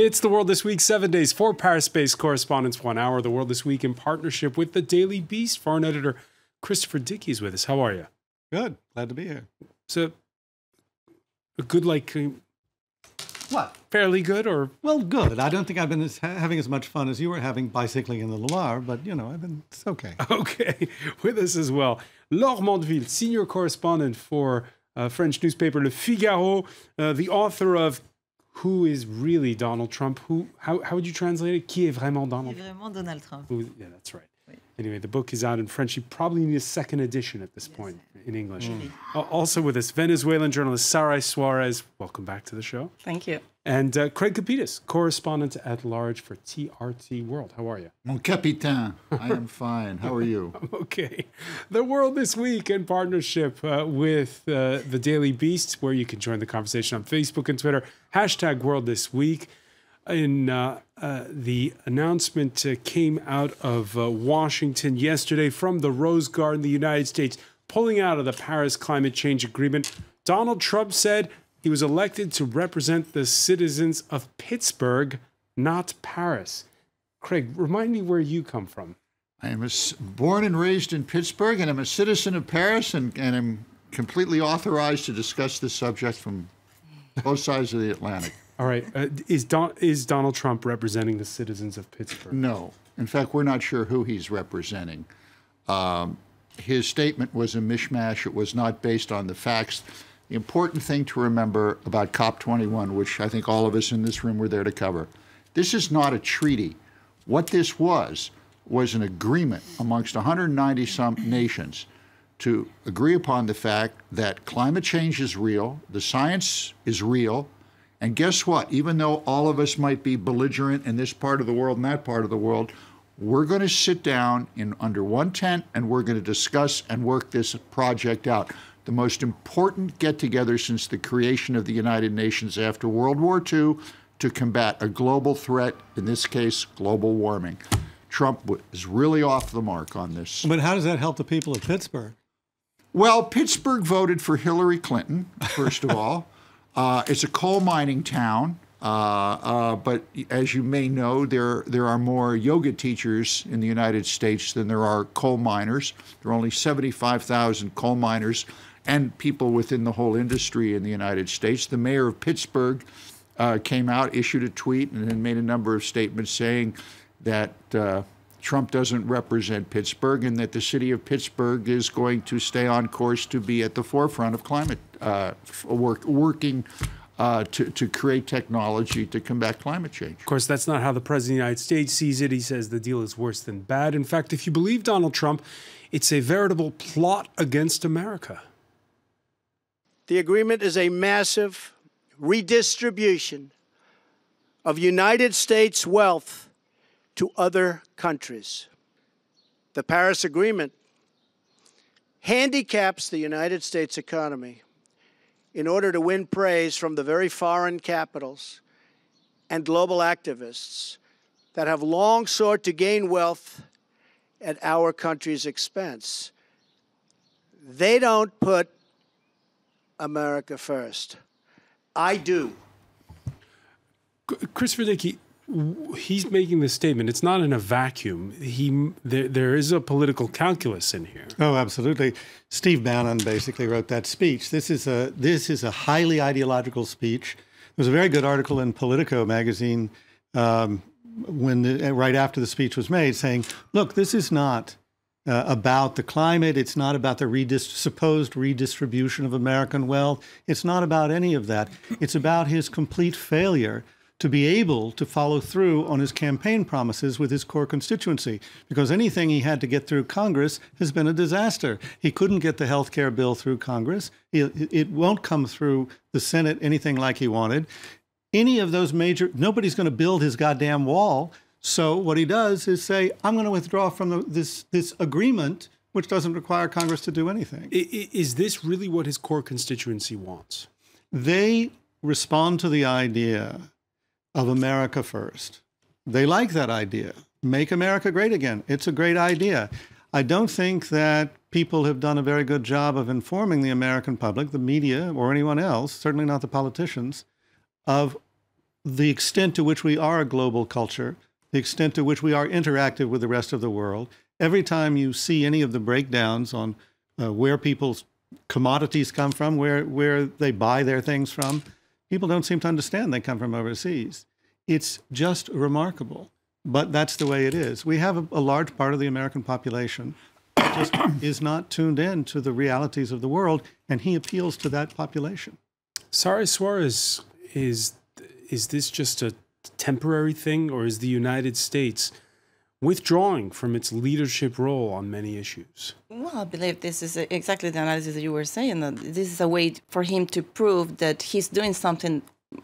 It's The World This Week, 7 days, 4 Paris-based correspondents, 1 hour. The World This Week in partnership with the Daily Beast. Foreign editor Christopher Dickey is with us. How are you? Good. Glad to be here. So, a good, what? Fairly good, or? Well, good. I don't think I've been having as much fun as you were having bicycling in the Loire, but, you know, it's okay. Okay. With us as well, Laure Mondeville, senior correspondent for French newspaper Le Figaro, the author of Who is Really Donald Trump? How would you translate it? Qui est vraiment Donald Trump? Qui est vraiment Donald Trump. Yeah, that's right. Anyway, the book is out in French. You probably need a second edition at this point in English. Also with us, Venezuelan journalist Saray Suarez. Welcome back to the show. Thank you. And Craig Capitas, correspondent at large for TRT World. How are you? Mon capitaine, I am fine. How are you? I'm okay. The World This Week in partnership with the Daily Beast, where you can join the conversation on Facebook and Twitter. Hashtag World This Week. The announcement came out of Washington yesterday from the Rose Garden, the United States, pulling out of the Paris Climate Change Agreement. Donald Trump said he was elected to represent the citizens of Pittsburgh, not Paris. Craig, remind me where you come from. I am born and raised in Pittsburgh, and I'm a citizen of Paris, and I'm completely authorized to discuss this subject from both sides of the Atlantic. All right. Is Donald Trump representing the citizens of Pittsburgh? No. In fact, we're not sure who he's representing. His statement was a mishmash. It was not based on the facts. The important thing to remember about COP21, which I think all of us in this room were there to cover, this is not a treaty. What this was an agreement amongst 190-some nations to agree upon the fact that climate change is real, the science is real, and guess what? Even though all of us might be belligerent in this part of the world and that part of the world, we're going to sit down under one tent and we're going to discuss and work this project out. The most important get-together since the creation of the United Nations after World War II to combat a global threat, in this case, global warming. Trump is really off the mark on this. But how does that help the people of Pittsburgh? Well, Pittsburgh voted for Hillary Clinton, first of all. It's a coal mining town, but as you may know, there are more yoga teachers in the United States than there are coal miners. There are only 75,000 coal miners and people within the whole industry in the United States. The mayor of Pittsburgh came out, issued a tweet, and then made a number of statements saying that Trump doesn't represent Pittsburgh and that the city of Pittsburgh is going to stay on course to be at the forefront of climate working to create technology to combat climate change. Of course, that's not how the President of the United States sees it. He says the deal is worse than bad. In fact, if you believe Donald Trump, it's a veritable plot against America. The agreement is a massive redistribution of United States wealth to other countries. The Paris Agreement handicaps the United States economy in order to win praise from the very foreign capitals and global activists that have long sought to gain wealth at our country's expense. They don't put America first. I do. Christopher Dickey, he's making this statement. It's not in a vacuum. There is a political calculus in here. Oh, absolutely. Steve Bannon basically wrote that speech. This is a highly ideological speech. There was a very good article in Politico magazine right after the speech was made saying, look, this is not about the climate. It's not about the supposed redistribution of American wealth. It's not about any of that. It's about his complete failure to be able to follow through on his campaign promises with his core constituency, because anything he had to get through Congress has been a disaster. He couldn't get the health care bill through Congress. It won't come through the Senate anything like he wanted. Any of those nobody's going to build his goddamn wall. So what he does is say, I'm going to withdraw from this agreement, which doesn't require Congress to do anything. Is this really what his core constituency wants? They respond to the idea of America first. They like that idea. Make America great again. It's a great idea. I don't think that people have done a very good job of informing the American public, the media, or anyone else, certainly not the politicians, of the extent to which we are a global culture, the extent to which we are interactive with the rest of the world, every time you see any of the breakdowns on where people's commodities come from, where they buy their things from, people don't seem to understand they come from overseas. It's just remarkable, but that's the way it is. We have a large part of the American population that just is not tuned in to the realities of the world, and he appeals to that population. Sorry, Suarez, is this just a temporary thing, or is the United States withdrawing from its leadership role on many issues? Well, I believe this is exactly the analysis that you were saying. That this is a way for him to prove that he's doing something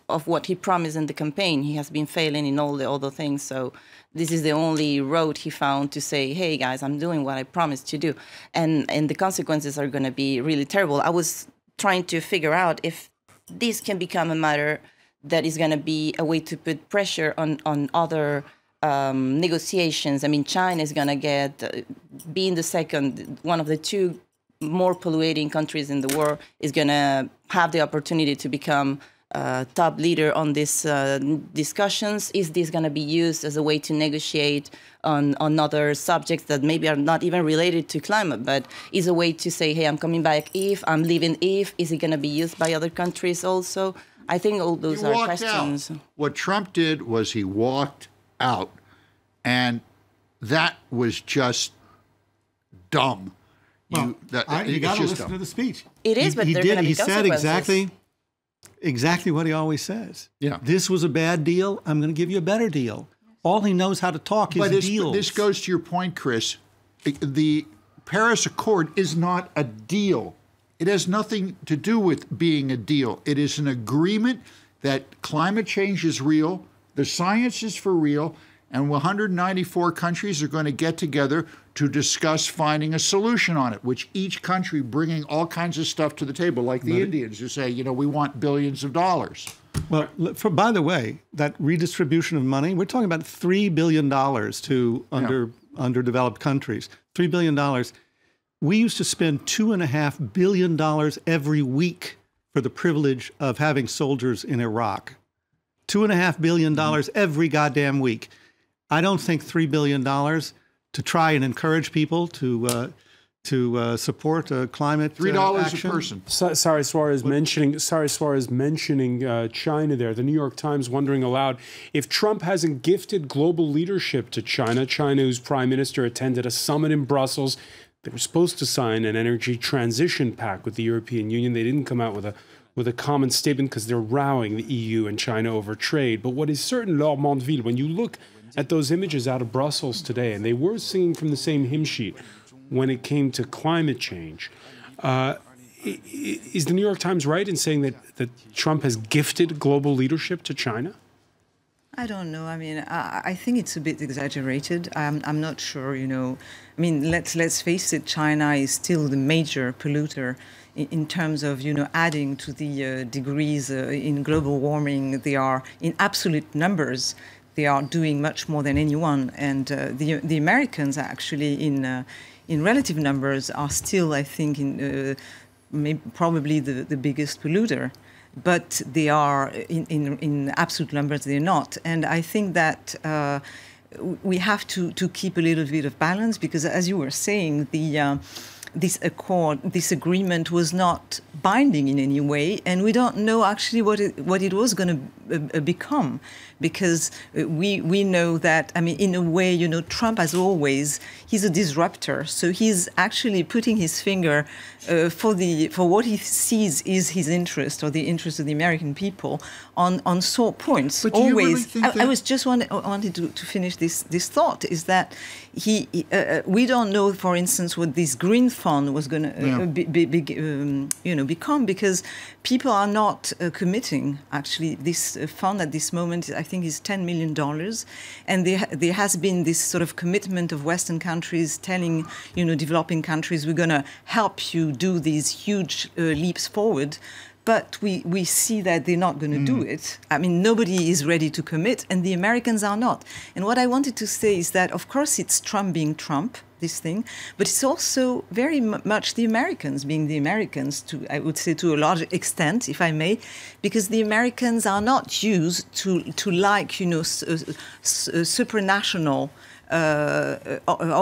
of what he promised in the campaign. He has been failing in all the other things. So this is the only road he found to say, hey, guys, I'm doing what I promised to do. And the consequences are going to be really terrible. I was trying to figure out if this can become a matter that is going to be a way to put pressure on other negotiations. I mean, China is going to being the second, one of the two more polluting countries in the world, is going to have the opportunity to become top leader on these discussions. Is this going to be used as a way to negotiate on other subjects that maybe are not even related to climate, but is a way to say, hey, I'm coming back if, I'm leaving if, is it going to be used by other countries also? I think all those are questions. Out. What Trump did was he walked out, and that was just dumb. Well, you got to listen to the speech. It is, but there are going to be consequences. He said exactly what he always says. Yeah. This was a bad deal. I'm going to give you a better deal. All he knows how to talk is deals. This goes to your point, Chris. The Paris Accord is not a deal. It has nothing to do with being a deal. It is an agreement that climate change is real, the science is for real, and 194 countries are going to get together to discuss finding a solution on it, which each country bringing all kinds of stuff to the table, like the Indians who say, you know, we want billions of dollars. Well, by the way, that redistribution of money, we're talking about $3 billion to underdeveloped countries. $3 billion. We used to spend $2.5 billion every week for the privilege of having soldiers in Iraq. $2.5 billion every goddamn week. I don't think $3 billion to try and encourage people to support climate $3 action. a person. Sorry, Suarez mentioning China there. The New York Times wondering aloud if Trump hasn't gifted global leadership to China. China, whose prime minister attended a summit in Brussels. They were supposed to sign an energy transition pact with the European Union. They didn't come out with a common statement because they're rowing the EU and China over trade. But what is certain, Laure Mondeville, when you look at those images out of Brussels today, and they were singing from the same hymn sheet when it came to climate change, is the New York Times right in saying that Trump has gifted global leadership to China? I don't know. I mean, I think it's a bit exaggerated. I'm not sure, you know. I mean, let's face it, China is still the major polluter in terms of, you know, adding to the degrees in global warming. They are, in absolute numbers, they are doing much more than anyone. And the Americans actually, in relative numbers, are still, I think, probably the biggest polluter. But they are, in absolute numbers, they're not. And I think that we have to keep a little bit of balance, because, as you were saying, this agreement was not binding in any way, and we don't know actually what it was going to become, because we know that, I mean, in a way, you know, Trump, as always, he's a disruptor, so he's actually putting his finger for what he sees is his interest, or the interest of the American people, on sore points. But always, you really think I was just wanted to finish this thought, is that we don't know, for instance, what this green fund was going to become, because people are not committing. Actually, this fund at this moment, I think, is $10 million, and there has been this sort of commitment of Western countries telling, you know, developing countries, we're going to help you do these huge leaps forward. But we see that they're not going to do it. I mean, nobody is ready to commit, and the Americans are not. And what I wanted to say is that, of course, it's Trump being Trump. this thing, but it's also very much the Americans being the Americans, I would say to a large extent, if I may, because the Americans are not used to like, you know, supranational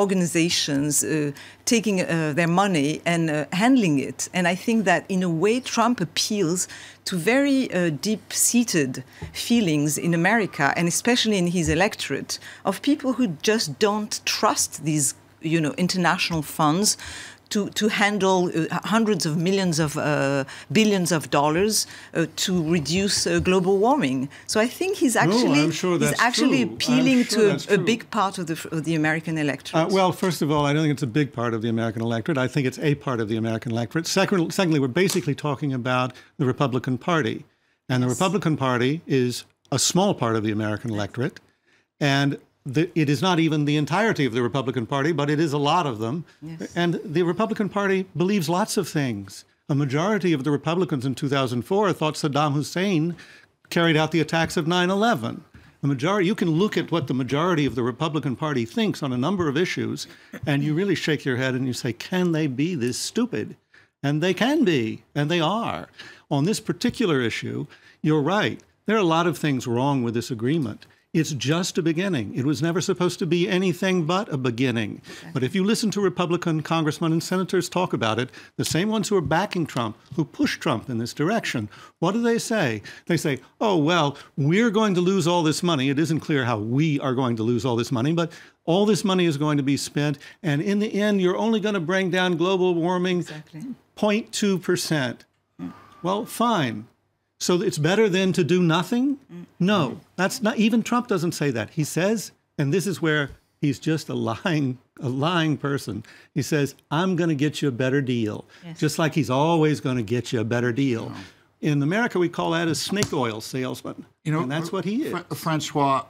organizations taking their money and handling it. And I think that in a way Trump appeals to very deep-seated feelings in America, and especially in his electorate, of people who just don't trust these, you know, international funds to handle hundreds of millions of billions of dollars to reduce global warming. So I think he's actually appealing to a big part of the American electorate. Well, first of all, I don't think it's a big part of the American electorate. I think it's a part of the American electorate. Secondly, we're basically talking about the Republican Party. And the Republican Party is a small part of the American electorate. And it is not even the entirety of the Republican Party, but it is a lot of them. Yes. And the Republican Party believes lots of things. A majority of the Republicans in 2004 thought Saddam Hussein carried out the attacks of 9/11. The majority, you can look at what the majority of the Republican Party thinks on a number of issues, and you really shake your head and you say, can they be this stupid? And they can be, and they are. On this particular issue, you're right. There are a lot of things wrong with this agreement. It's just a beginning. It was never supposed to be anything but a beginning. Okay. But if you listen to Republican congressmen and senators talk about it, the same ones who are backing Trump, who push Trump in this direction, what do they say? They say, oh, well, we're going to lose all this money. It isn't clear how we are going to lose all this money, but all this money is going to be spent. And in the end, you're only going to bring down global warming 0.2%. Well, fine. So it's better than to do nothing? No, that's not, even Trump doesn't say that. He says, and this is where he's just a lying person. He says, I'm going to get you a better deal. Yes. Just like he's always going to get you a better deal. Oh. In America, we call that a snake oil salesman. You know, and that's what he is. Francois,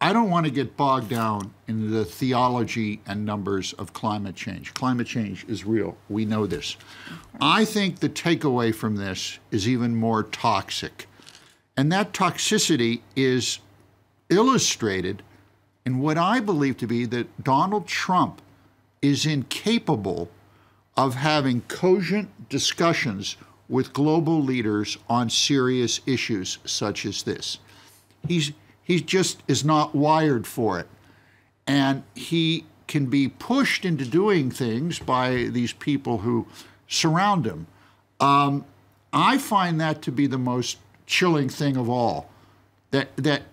I don't want to get bogged down in the theology and numbers of climate change. Climate change is real. We know this. I think the takeaway from this is even more toxic. And that toxicity is illustrated in what I believe to be that Donald Trump is incapable of having cogent discussions with global leaders on serious issues such as this. He just is not wired for it. And he can be pushed into doing things by these people who surround him. I find that to be the most chilling thing of all. That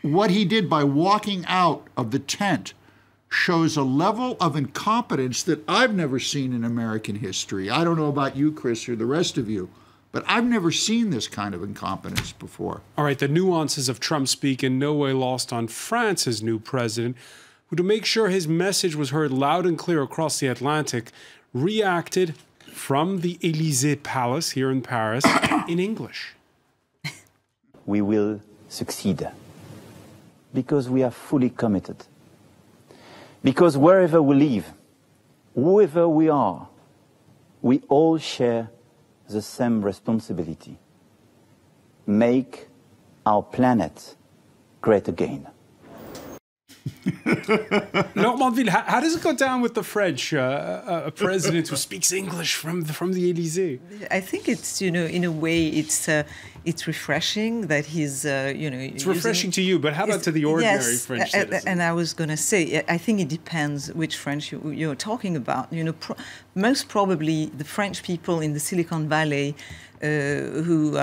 what he did by walking out of the tent shows a level of incompetence that I've never seen in American history. I don't know about you, Chris, or the rest of you, but I've never seen this kind of incompetence before. All right, the nuances of Trump's speak in no way lost on France's new president, who, to make sure his message was heard loud and clear across the Atlantic, reacted from the Élysée Palace here in Paris in English. We will succeed because we are fully committed. Because wherever we live, whoever we are, we all share the same responsibility. Make our planet great again. Normandville, how does it go down with the French, a president who speaks English from the Élysée? I think it's, you know, in a way, it's refreshing that he's, you know... It's refreshing to you, but how about to the ordinary French citizen? And I was going to say, I think it depends which French you're talking about. You know, most probably the French people in the Silicon Valley who...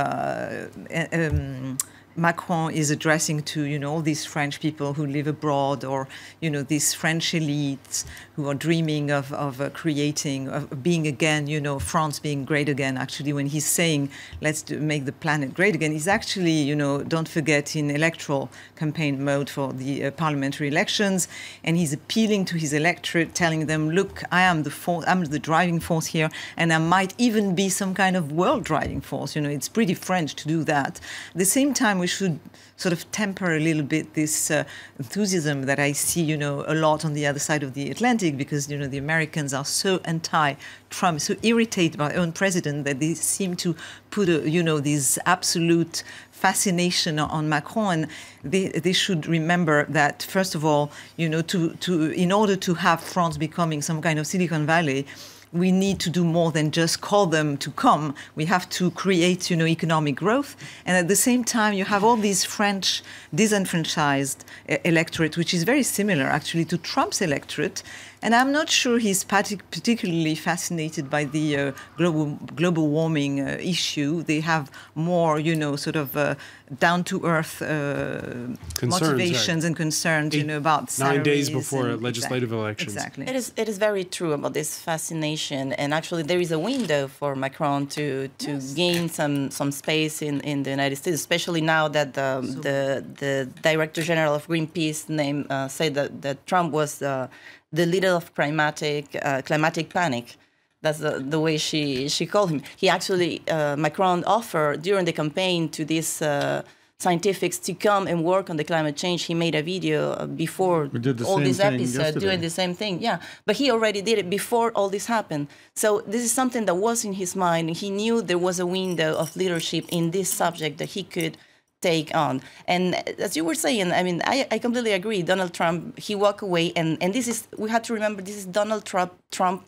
Macron is addressing to, you know, all these French people who live abroad, or, you know, these French elites who are dreaming of creating, of being again, you know, France being great again. Actually, when he's saying, let's make the planet great again, he's actually, you know, don't forget, in electoral campaign mode for the parliamentary elections. And he's appealing to his electorate, telling them, look, I'm the driving force here, and I might even be some kind of world driving force. You know, it's pretty French to do that. At the same time, we should sort of temper a little bit this enthusiasm that I see, you know, a lot on the other side of the Atlantic, because, you know, the Americans are so anti-Trump, so irritated by their own president that they seem to put, you know, this absolute fascination on Macron. And they should remember that, first of all, you know, in order to have France becoming some kind of Silicon Valley, we need to do more than just call them to come. We have to create, you know, economic growth. And at the same time, you have all these French disenfranchised electorate, which is very similar, actually, to Trump's electorate. And I'm not sure he's particularly fascinated by the global warming issue. They have more, you know, sort of down-to-earth motivations and concerns, you know, about salaries. 9 days before legislative elections. Exactly. It is very true about this fascination, and actually there is a window for Macron to gain some space in the United States, especially now that the Director General of Greenpeace said that Trump was the leader of climatic panic. That's the way she called him. He actually, Macron offered during the campaign to these scientists to come and work on the climate change. He made a video before all these episodes doing the same thing. Yeah, but he already did it before all this happened. So this is something that was in his mind. He knew there was a window of leadership in this subject that he could take on. And as you were saying, I mean, I completely agree. Donald Trump, he walked away, and this is, we have to remember, this is Donald Trump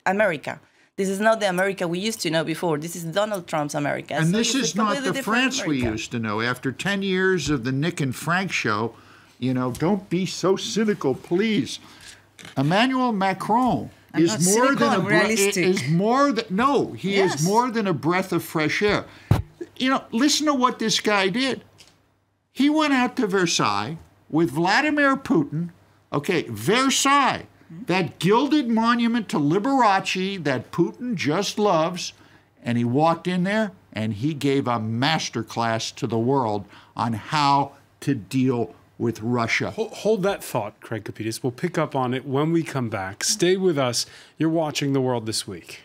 America. This is not the America we used to know before. This is Donald Trump's America. And so this is not the France we used to know. After 10 years of the Nick and Frank show, you know, don't be so cynical, please. Emmanuel Macron is more than a breath of fresh air. You know, listen to what this guy did. He went out to Versailles with Vladimir Putin, okay, Versailles, that gilded monument to Liberace that Putin just loves, and he walked in there and he gave a masterclass to the world on how to deal with Russia. Hold that thought, Craig Capitis. We'll pick up on it when we come back. Stay with us. You're watching The World This Week.